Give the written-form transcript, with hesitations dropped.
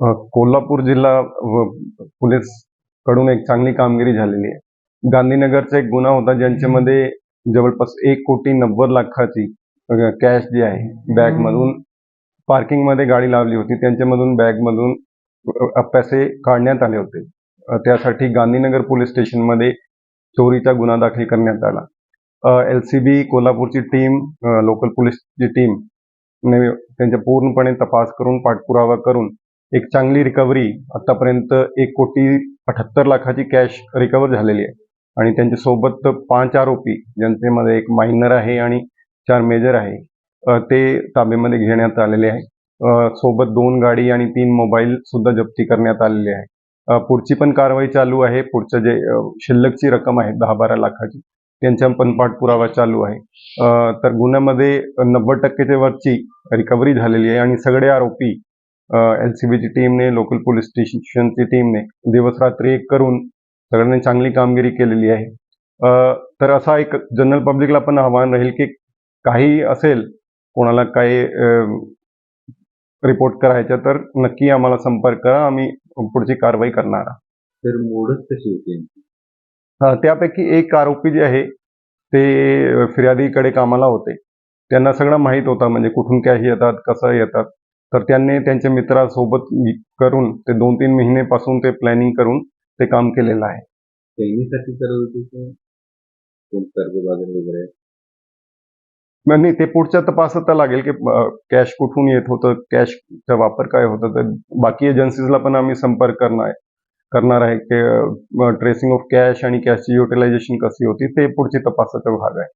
कोल्हापूर जिल्हा पोलीस कडून एक चांगली कामगिरी झालेली आहे. गांधीनगरचा एक गुन्हा होता ज्यांच्यामध्ये जवळपास 1,90,00,000ची कॅश जी आहे बॅगमधून पार्किंगमध्ये गाडी लावली होती. त्यांच्यामधून बॅगमधून पैसे काढण्यात आले होते. त्यासाठी गांधीनगर पोलीस स्टेशनमध्ये चोरीचा गुन्हा दाखल करण्यात आला. LCB कोल्हापूरची टीम, लोकल पोलीसची टीम त्यांचा पूर्णपणे तपास करून पाठपुरावा करून एक चांगली रिकव्हरी आतापर्यंत 1,78,00,000ची कॅश रिकव्हर झालेली आहे. आणि त्यांच्यासोबत 5 आरोपी ज्यांच्यामध्ये एक मायनर आहे आणि 4 मेजर आहे, ते ताब्यामध्ये घेण्यात आलेले आहे. सोबत 2 गाडी आणि 3 मोबाईल सुद्धा जप्ती करण्यात आलेले आहे. पुढची पण कारवाई चालू आहे. पुढचं जे शिल्लकची रक्कम आहे 10-12 लाखाची, त्यांचा पण पाठपुरावा चालू आहे. तर गुन्ह्यामध्ये 90% वरची रिकव्हरी झालेली आहे आणि सगळे आरोपी LCBची टीमने, लोकल पोलीस स्टेशनची टीमने दिवस-रात्री एक करून सगळ्यांनी चांगली कामगिरी केलेली आहे. तर असा एक जनरल पब्लिकला पण आव्हान राहील की काही असेल, कोणाला काही रिपोर्ट करायचं तर नक्की आम्हाला संपर्क करा. आम्ही पुढची कारवाई करणार आहोत. तर मोडच कशी होती? त्यापैकी एक आरोपी जे आहे ते फिर्यादीकडे कामाला होते. त्यांना सगळं माहीत होतं, म्हणजे कुठून कॅश येतात, कसं येतात. तर त्यांनी त्यांच्या मित्रासोबत करून ते 2-3 महिन्यापासून ते प्लॅनिंग करून ते काम केलेलं आहे. चैनीसाठी करत होते की कोण कर्जबाजारी वगैरे? नाही, ते पुढच्या तपासात लागेल की कॅश कुठून येत होतं, कॅशचा वापर काय होता. तर बाकी एजन्सीजला पण आम्ही संपर्क करणार आहे की ट्रेसिंग ऑफ कॅश आणि कॅशची युटिलायझेशन कशी होती, ते पुढची तपासाचा भाग आहे.